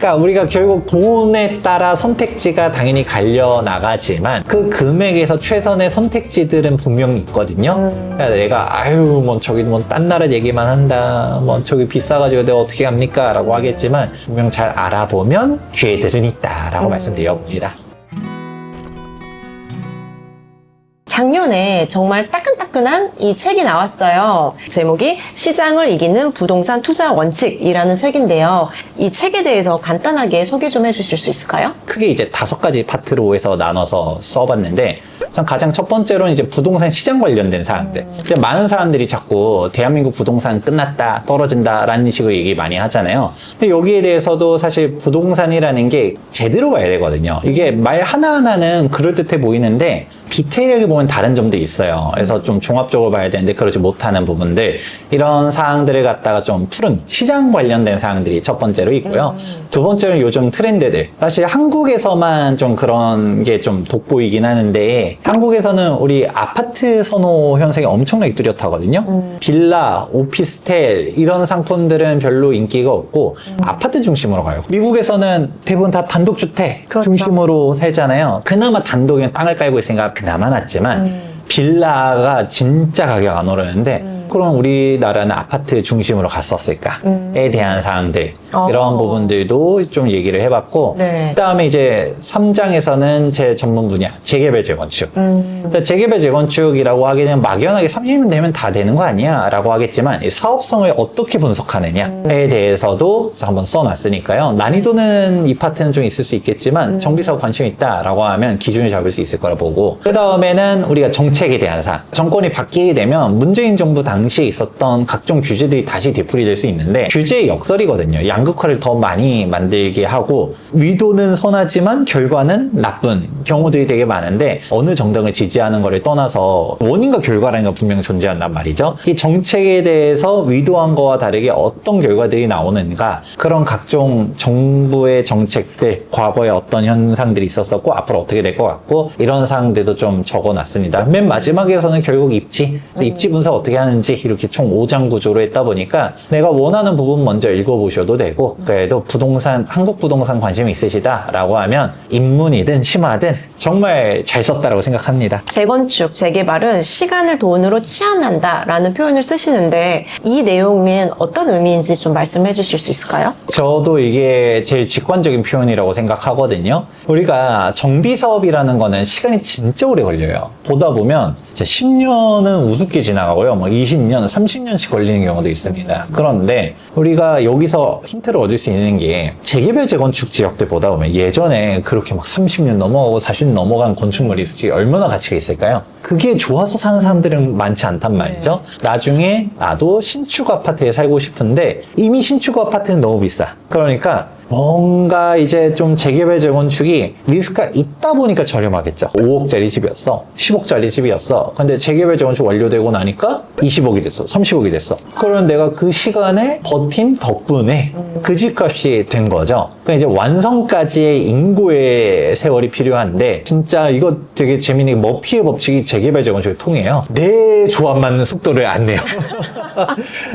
그러니까 우리가 결국 돈에 따라 선택지가 당연히 갈려 나가지만 그 금액에서 최선의 선택지들은 분명히 있거든요. 그러니까 내가 아유 뭐 저기 뭐 딴 나라 얘기만 한다, 뭐 저기 비싸가지고 내가 어떻게 합니까? 라고 하겠지만 분명 잘 알아보면 기회들은 있다라고 말씀드려봅니다. 작년에 정말 따끈따끈한 이 책이 나왔어요. 제목이 시장을 이기는 부동산 투자 원칙이라는 책인데요. 이 책에 대해서 간단하게 소개 좀 해주실 수 있을까요? 크게 이제 5가지 파트로 해서 나눠서 써봤는데 전 가장 첫 번째로는 이제 부동산 시장 관련된 사항들. 이제 많은 사람들이 자꾸 대한민국 부동산 끝났다, 떨어진다 라는 식으로 얘기 많이 하잖아요. 근데 여기에 대해서도 사실 부동산이라는 게 제대로 봐야 되거든요. 이게 말 하나하나는 그럴듯해 보이는데 디테일하게 보면 다른 점도 있어요. 그래서 좀 종합적으로 봐야 되는데 그러지 못하는 부분들, 이런 사항들을 갖다가 좀 푸른 시장 관련된 사항들이 첫 번째로 있고요. 두 번째는 요즘 트렌드들. 사실 한국에서만 좀 그런 게 좀 돋보이긴 하는데 한국에서는 우리 아파트 선호 현상이 엄청나게 뚜렷하거든요. 빌라, 오피스텔 이런 상품들은 별로 인기가 없고 아파트 중심으로 가요. 미국에서는 대부분 다 단독주택 그렇죠. 중심으로 살잖아요. 그나마 단독에 땅을 깔고 있으니까 그나마 낫지만 빌라가 진짜 가격 안 오르는데 그럼 우리나라는 아파트 중심으로 갔었을까에 대한 사항들, 이런 부분들도 좀 얘기를 해봤고, 네. 그 다음에 이제 3장에서는 제 전문 분야 재개발 재건축. 재개발 재건축이라고 하기에는 막연하게 30년 되면 다 되는 거 아니야 라고 하겠지만 이 사업성을 어떻게 분석하느냐에 대해서도 한번 써놨으니까요. 난이도는 이 파트는 좀 있을 수 있겠지만 정비사업 관심 있다 라고 하면 기준을 잡을 수 있을 거라 보고, 그 다음에는 우리가 정책에 대한 사항. 정권이 바뀌게 되면 문재인 정부 당시에 있었던 각종 규제들이 다시 되풀이될 수 있는데 규제의 역설이거든요. 양극화를 더 많이 만들게 하고 위도는 선하지만 결과는 나쁜 경우들이 되게 많은데 어느 정당을 지지하는 거를 떠나서 원인과 결과라는 건 분명히 존재한단 말이죠. 이 정책에 대해서 위도한 거와 다르게 어떤 결과들이 나오는가, 그런 각종 정부의 정책들, 과거에 어떤 현상들이 있었었고 앞으로 어떻게 될 것 같고 이런 사항들도 좀 적어놨습니다. 맨 마지막에서는 결국 입지 분석 어떻게 하는지 이렇게 총 5장 구조로 했다 보니까 내가 원하는 부분 먼저 읽어보셔도 되고, 그래도 부동산, 한국 부동산 관심이 있으시다라고 하면 입문이든 심화든 정말 잘 썼다라고 생각합니다. 재건축, 재개발은 시간을 돈으로 치환한다라는 표현을 쓰시는데 이 내용은 어떤 의미인지 좀 말씀해 주실 수 있을까요? 저도 이게 제일 직관적인 표현이라고 생각하거든요. 우리가 정비 사업이라는 거는 시간이 진짜 오래 걸려요. 보다 보면 10년은 우습게 지나가고요. 뭐 20년, 30년씩 걸리는 경우도 있습니다. 그런데 우리가 여기서 힌트를 얻을 수 있는 게 재개발 재건축 지역들 보다 보면 예전에 그렇게 막 30년 넘어가고 40년 넘어간 건축물이 솔직히 얼마나 가치가 있을까요? 그게 좋아서 사는 사람들은 많지 않단 말이죠. 나중에 나도 신축 아파트에 살고 싶은데 이미 신축 아파트는 너무 비싸. 그러니까 뭔가 이제 좀 재개발 재건축이 리스크가 있다 보니까 저렴하겠죠. 5억짜리 집이었어, 10억짜리 집이었어. 근데 재개발 재건축 완료되고 나니까 20억이 됐어, 30억이 됐어. 그러면 내가 그 시간에 버틴 덕분에 그 집값이 된 거죠. 그러니까 이제 완성까지의 인고의 세월이 필요한데, 진짜 이거 되게 재밌는 게 머피의 법칙이 재개발 재건축을 통해요. 내 조합 맞는 속도를 안 내요.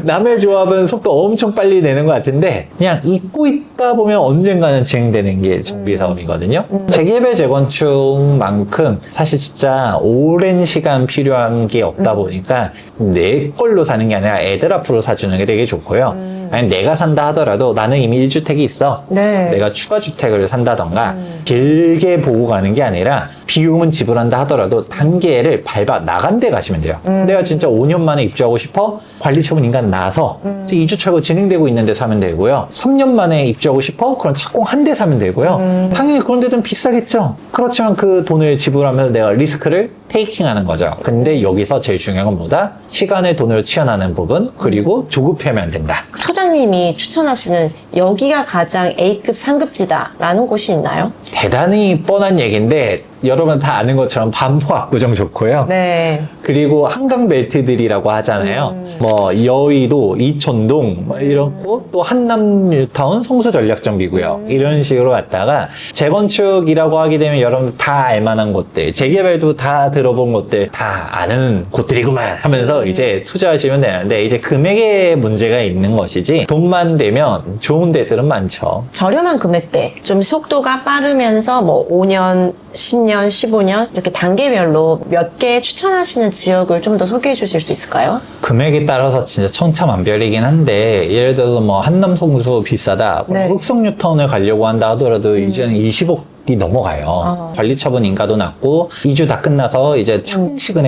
남의 조합은 속도 엄청 빨리 내는 것 같은데 그냥 잊고 있다 보면 언젠가는 진행되는 게 정비 사업이거든요. 재개발 재건축만큼 사실 진짜 오랜 시간 필요한 게 없다 보니까 내 걸로 사는 게 아니라 애들 앞으로 사주는 게 되게 좋고요. 아니 내가 산다 하더라도 나는 이미 1주택이 있어. 네. 내가 추가 주택을 산다던가 길게 보고 가는 게 아니라 비용은 지불한다 하더라도 단계를 밟아 나간 데 가시면 돼요. 내가 진짜 5년 만에 입주하고 싶어? 관리처분 인간 나서 2주 철거 진행되고 있는데 사면 되고요. 3년 만에 입주하고 싶어? 그럼 착공 한 대 사면 되고요. 당연히 그런 데 좀 비싸겠죠. 그렇지만 그 돈을 지불하면서 내가 리스크를 테이킹하는 거죠. 근데 여기서 제일 중요한 건 뭐다? 시간을 돈으로 치환하는 부분, 그리고 조급해하면 안 된다. 소장님이 추천하시는 여기가 가장 A급 상급지다라는 곳이 있나요? 대단히 뻔한 얘기인데 여러분 다 아는 것처럼 반포 압구정 좋고요. 네. 그리고 한강 벨트들이라고 하잖아요. 뭐 여의도, 이촌동 뭐 이런 곳, 또 한남 뉴타운 성수 전략정비구역 이런 식으로 갔다가 재건축이라고 하게 되면 여러분 다 알만한 곳들, 재개발도 다 들어본 곳들 다 아는 곳들이구만 하면서 이제 투자하시면 되는데 이제 금액에 문제가 있는 것이지 돈만 되면 좋은 데들은 많죠. 저렴한 금액대, 좀 속도가 빠르면서 뭐 5년, 10년, 15년 이렇게 단계별로 몇 개 추천하시는 지역을 좀 더 소개해 주실 수 있을까요? 금액에 따라서 진짜 천차만별이긴 한데 예를 들어서 뭐 한남 성수 비싸다, 네. 흑성 뉴타운을 가려고 한다 하더라도 이제는 20억이 넘어가요. 관리처분 인가도 낮고 2주 다 끝나서 이제 창식은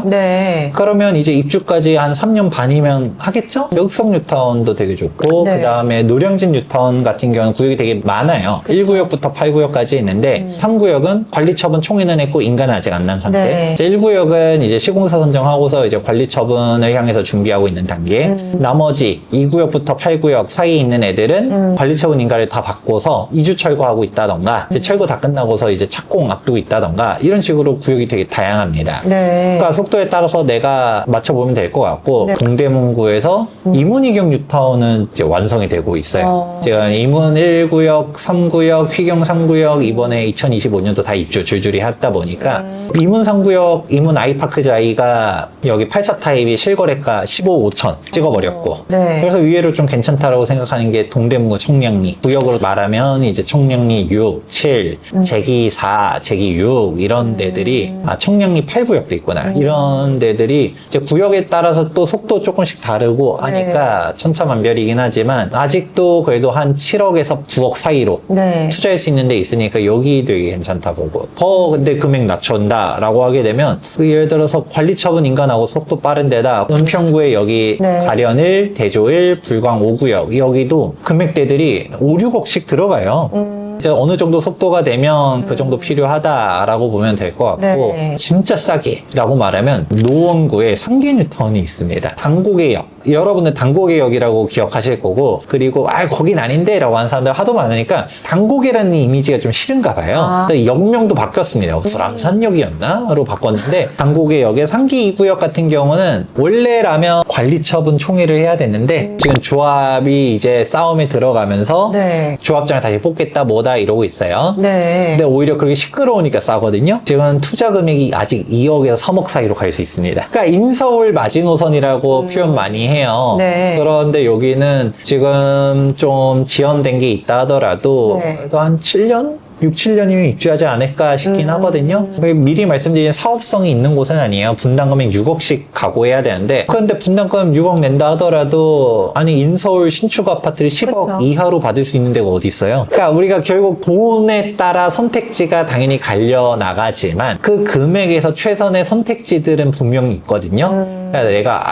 네. 그러면 이제 입주까지 한 3년 반이면 하겠죠? 흑성 뉴타운도 되게 좋고 네. 그 다음에 노량진 뉴타운 같은 경우는 구역이 되게 많아요. 그쵸. 1구역부터 8구역까지 있는데 3구역은 관리처분 총회는 했고 인가는 아직 안 난 상태. 네. 이제 1구역은 이제 시공사 선정하고서 이제 관리처분을 향해서 준비하고 있는 단계. 나머지 2구역부터 8구역 사이에 있는 애들은 관리처분 인가를 다 받고서 2주 철거하고 있다던가 이제 철거 다 끝나고서 이제 착공 앞두고 있다던가 이런 식으로 구역이 되게 다양합니다. 네. 그러니까 속도에 따라서 내가 맞춰보면 될 것 같고 네. 동대문구에서 이문희경 뉴타운은 이제 완성이 되고 있어요. 제가 이문 1구역, 3구역, 휘경 3구역 이번에 2025년도 다 입주 줄줄이 했다 보니까 이문 3구역, 이문 아이파크자이가 여기 84 타입이 실거래가 15억 5천 찍어버렸고 네. 그래서 의외로 좀 괜찮다라고 생각하는 게 동대문구 청량리 구역으로 말하면 이제 청량리 6, 7, 제기 4, 제기 6 이런 데들이 청량리 8구역도 있구나 이런 데들이 이제 구역에 따라서 또 속도 조금씩 다르고 하니까 천차만별이긴 하지만 아직도 그래도 한 7억에서 9억 사이로 네. 투자할 수 있는 데 있으니까 여기 되게 괜찮다 보고 더 근데 금액 낮춘다 라고 하게 되면 예를 들어서 관리처분 인가나고 속도 빠른 데다 은평구에 여기 네. 가련일, 대조일, 불광 5구역 여기도 금액대들이 5, 6억씩 들어가요. 이제 어느 정도 속도가 되면 그 정도 필요하다라고 보면 될 것 같고 네. 진짜 싸게라고 말하면 노원구에 상계뉴타운이 있습니다. 당고개역 여러분들 당고개역이라고 기억하실 거고 그리고 거긴 아닌데 라고 하는 사람들 하도 많으니까 당고개라는 이미지가 좀 싫은가 봐요. 근데 역명도 바뀌었습니다. 불암산역이었나?로 바꿨는데 당고개역의 상기 2구역 같은 경우는 원래라면 관리처분 총회를 해야 됐는데 지금 조합이 이제 싸움에 들어가면서 네. 조합장을 다시 뽑겠다 뭐다 이러고 있어요. 네. 근데 오히려 그렇게 시끄러우니까 싸거든요. 지금 투자 금액이 아직 2억에서 3억 사이로 갈 수 있습니다. 그러니까 인서울 마지노선이라고 표현 많이 해요. 네. 그런데 여기는 지금 좀 지연된 게 있다 하더라도 네. 그래도 한 7년? 6, 7년이면 입주하지 않을까 싶긴 하거든요. 미리 말씀드린 사업성이 있는 곳은 아니에요. 분담금액 6억씩 각오해야 되는데 그런데 분담금 6억 낸다 하더라도 아니 인서울 신축 아파트를 10억 그렇죠. 이하로 받을 수 있는 데가 어디 있어요? 그러니까 우리가 결국 돈에 따라 선택지가 당연히 갈려 나가지만 그 금액에서 최선의 선택지들은 분명히 있거든요. 그러니까 내가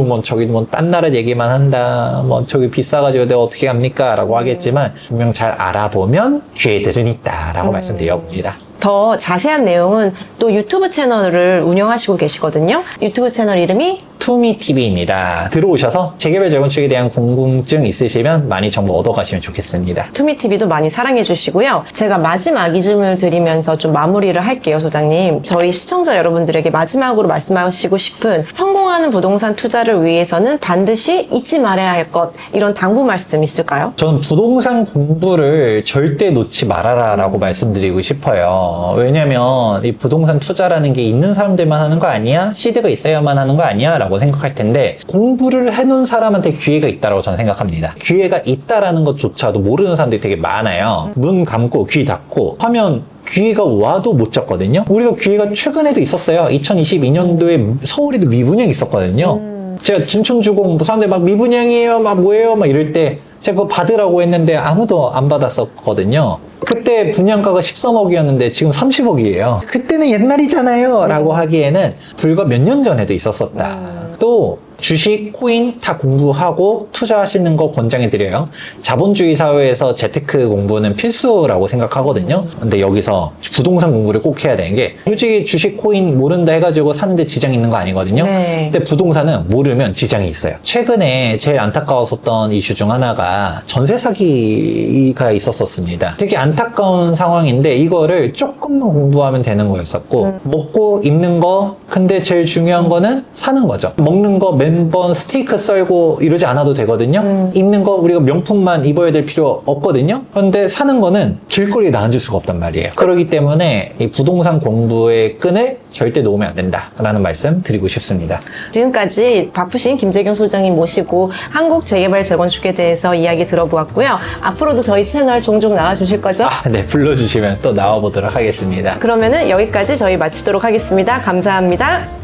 뭐 저기 뭐 딴 나라 얘기만 한다. 뭐 저기 비싸가지고 내가 어떻게 합니까? 라고 하겠지만 분명 잘 알아보면 기회들은 있다. 라고 말씀드려봅니다. 더 자세한 내용은 또 유튜브 채널을 운영하시고 계시거든요. 유튜브 채널 이름이 투미TV입니다. 들어오셔서 재개발 재건축에 대한 궁금증 있으시면 많이 정보 얻어가시면 좋겠습니다. 투미TV도 많이 사랑해 주시고요. 제가 마지막 이줌을 드리면서 좀 마무리를 할게요, 소장님. 저희 시청자 여러분들에게 마지막으로 말씀하시고 싶은 성공하는 부동산 투자를 위해서는 반드시 잊지 말아야 할 것, 이런 당부 말씀 있을까요? 저는 부동산 공부를 절대 놓지 말아라 라고 말씀드리고 싶어요. 왜냐면 이 부동산 투자라는 게 있는 사람들만 하는 거 아니야? 시드가 있어야만 하는 거 아니야? 라고 생각할 텐데 공부를 해놓은 사람한테 기회가 있다고 저는 생각합니다. 기회가 있다라는 것조차도 모르는 사람들이 되게 많아요. 눈 감고 귀 닫고 하면 기회가 와도 못 잡거든요. 우리가 기회가 최근에도 있었어요. 2022년도에 서울에도 미분양이 있었거든요. 제가 진촌주공 사람들 막 미분양이에요 막 뭐예요 막 이럴 때 제가 그거 받으라고 했는데 아무도 안 받았었거든요. 그때 분양가가 13억이었는데 지금 30억이에요. 그때는 옛날이잖아요 라고 하기에는 불과 몇 년 전에도 있었었다. 또 주식, 코인 다 공부하고 투자하시는 거 권장해드려요. 자본주의 사회에서 재테크 공부는 필수라고 생각하거든요. 근데 여기서 부동산 공부를 꼭 해야 되는 게 솔직히 주식, 코인 모른다 해가지고 사는데 지장 있는 거 아니거든요. 네. 근데 부동산은 모르면 지장이 있어요. 최근에 제일 안타까웠었던 이슈 중 하나가 전세 사기가 있었습니다. 되게 안타까운 상황인데 이거를 조금만 공부하면 되는 거였었고 먹고 입는 거 근데 제일 중요한 거는 사는 거죠. 먹는 거 매번 스테이크 썰고 이러지 않아도 되거든요. 입는 거 우리가 명품만 입어야 될 필요 없거든요. 그런데 사는 거는 길거리에 놔앉을 수가 없단 말이에요. 그렇기 때문에 이 부동산 공부의 끈을 절대 놓으면 안 된다라는 말씀 드리고 싶습니다. 지금까지 바쁘신 김재경 소장님 모시고 한국 재개발 재건축에 대해서 이야기 들어보았고요. 앞으로도 저희 채널 종종 나와주실 거죠? 네, 불러주시면 또 나와보도록 하겠습니다. 그러면은 여기까지 저희 마치도록 하겠습니다. 감사합니다.